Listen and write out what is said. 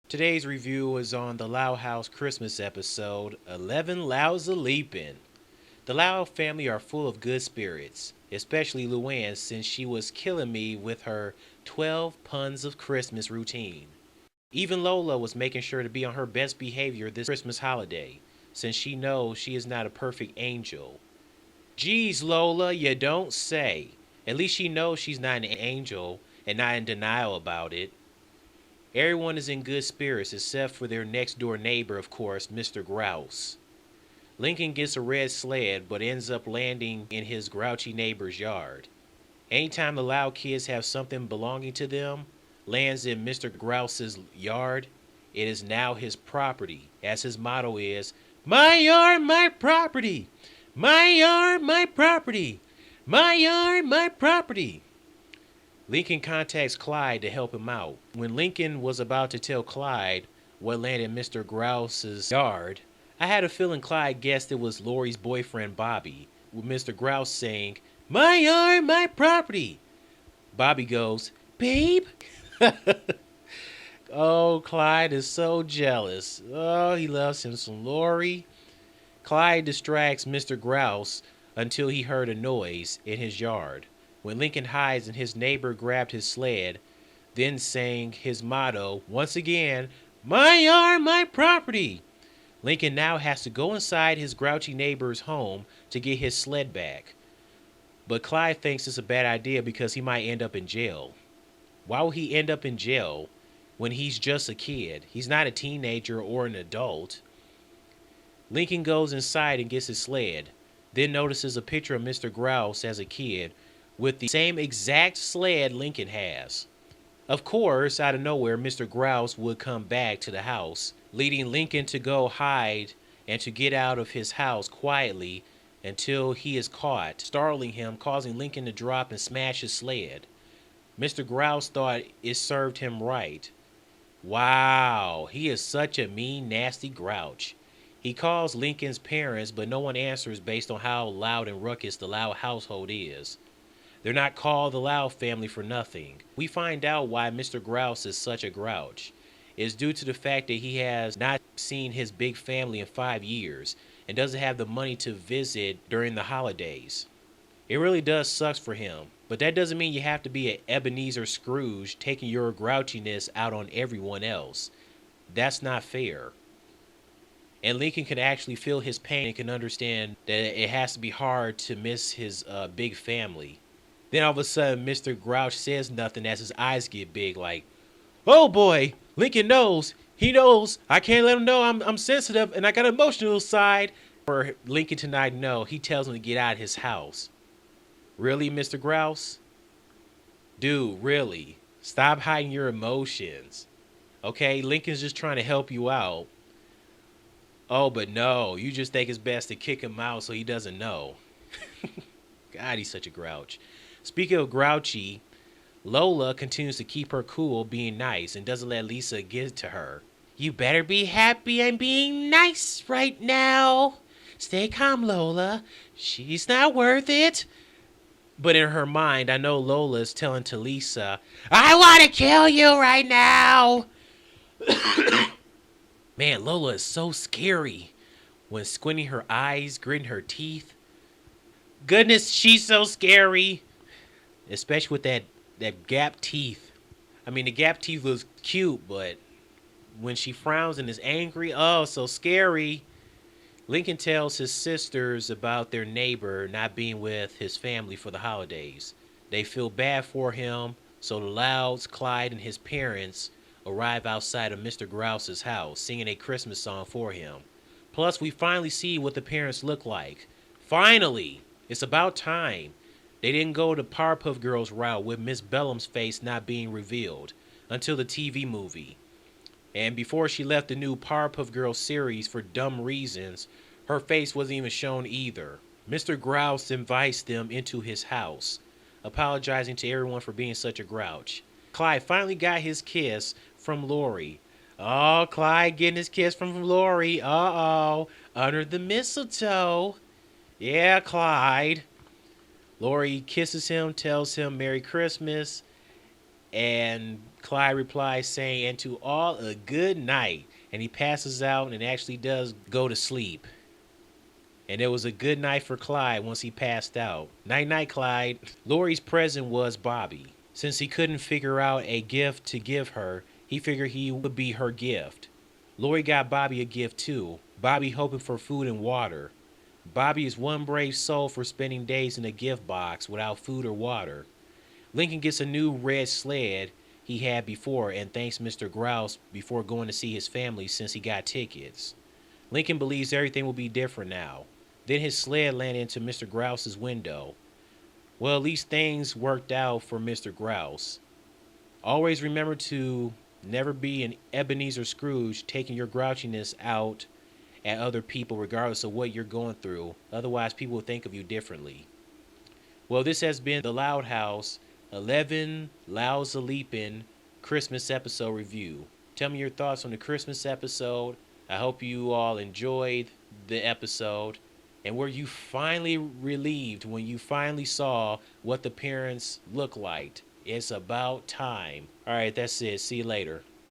Today's review is on the Lau House Christmas episode, 11 Lau's a Leapin. The Lau family are full of good spirits, especially Luann since she was killing me with her 12 puns of Christmas routine. Even Lola was making sure to be on her best behavior this Christmas holiday, since she knows she is not a perfect angel. Geez, Lola, you don't say. At least she knows she's not an angel and not in denial about it. Everyone is in good spirits except for their next door neighbor, of course, Mr. Grouse. Lincoln gets a red sled but ends up landing in his grouchy neighbor's yard. Anytime the loud kids have something belonging to them lands in Mr. Grouse's yard, it is now his property, as his motto is, "My yard, my property! My yard, my property! My yard, my property!" Lincoln contacts Clyde to help him out. When Lincoln was about to tell Clyde what landed in Mr. Grouse's yard, I had a feeling Clyde guessed it was Laurie's boyfriend Bobby, with Mr. Grouse saying, "My yard, my property." Bobby goes, "Babe?" Oh, Clyde is so jealous. Oh, he loves him some Laurie. Clyde distracts Mr. Grouse until he heard a noise in his yard. When Lincoln hides and his neighbor grabbed his sled, then sang his motto once again, "My yard, my property." Lincoln now has to go inside his grouchy neighbor's home to get his sled back. But Clyde thinks it's a bad idea because he might end up in jail. Why would he end up in jail when he's just a kid? He's not a teenager or an adult. Lincoln goes inside and gets his sled, then notices a picture of Mr. Grouse as a kid with the same exact sled Lincoln has. Of course, out of nowhere, Mr. Grouse would come back to the house, leading Lincoln to go hide and to get out of his house quietly until he is caught, startling him, causing Lincoln to drop and smash his sled. Mr. Grouse thought it served him right. Wow, he is such a mean, nasty grouch. He calls Lincoln's parents, but no one answers based on how loud and ruckus the Lau household is. They're not called the Lau family for nothing. We find out why Mr. Grouse is such a grouch. It's due to the fact that he has not seen his big family in 5 years and doesn't have the money to visit during the holidays. It really does suck for him, but that doesn't mean you have to be an Ebenezer Scrooge taking your grouchiness out on everyone else. That's not fair. And Lincoln can actually feel his pain and can understand that it has to be hard to miss his big family. Then all of a sudden, Mr. Grouch says nothing as his eyes get big, like, "Oh boy, Lincoln knows. He knows. I can't let him know I'm sensitive and I got an emotional side." For Lincoln to not know, he tells him to get out of his house. Really, Mr. Grouse? Dude, really? Stop hiding your emotions. Okay, Lincoln's just trying to help you out. Oh, but no, you just think it's best to kick him out so he doesn't know. God, he's such a grouch. Speaking of grouchy, Lola continues to keep her cool being nice and doesn't let Lisa get to her. "You better be happy I'm being nice right now. Stay calm, Lola. She's not worth it." But in her mind, I know Lola is telling to Lisa, "I want to kill you right now." Man, Lola is so scary when squinting her eyes, gritting her teeth. Goodness, she's so scary. Especially with that gap teeth. I mean, the gap teeth looks cute, but when she frowns and is angry, oh, so scary. Lincoln tells his sisters about their neighbor not being with his family for the holidays. They feel bad for him, so the Louds, Clyde, and his parents arrive outside of Mr. Grouse's house, singing a Christmas song for him. Plus, we finally see what the parents look like. Finally! It's about time. They didn't go the Powerpuff Girls route with Miss Bellum's face not being revealed until the TV movie. And before she left the new Powerpuff Girls series for dumb reasons, her face wasn't even shown either. Mr. Grouse invites them into his house, apologizing to everyone for being such a grouch. Clyde finally got his kiss from Laurie. Oh, Clyde getting his kiss from Laurie. Uh-oh. Under the mistletoe. Yeah, Clyde. Laurie kisses him, tells him Merry Christmas, And Clyde replies saying, and to all a good night. And he passes out and actually does go to sleep. And it was a good night for Clyde once he passed out. Night night, Clyde. Laurie's present was Bobby. Since he couldn't figure out a gift to give her, he figured he would be her gift. Laurie got Bobby a gift too. Bobby hoping for food and water. Bobby is one brave soul for spending days in a gift box without food or water. Lincoln gets a new red sled he had before and thanks Mr. Grouse before going to see his family since he got tickets. Lincoln believes everything will be different now. Then his sled landed into Mr. Grouse's window. Well, at least things worked out for Mr. Grouse. Always remember to never be an Ebenezer Scrooge taking your grouchiness out at other people regardless of what you're going through. Otherwise, people will think of you differently. Well, this has been the Loud House 11 Louds a Leapin' Christmas episode review. Tell me your thoughts on the Christmas episode. I hope you all enjoyed the episode. And were you finally relieved when you finally saw what the parents look like? It's about time. All right, that's it. See you later.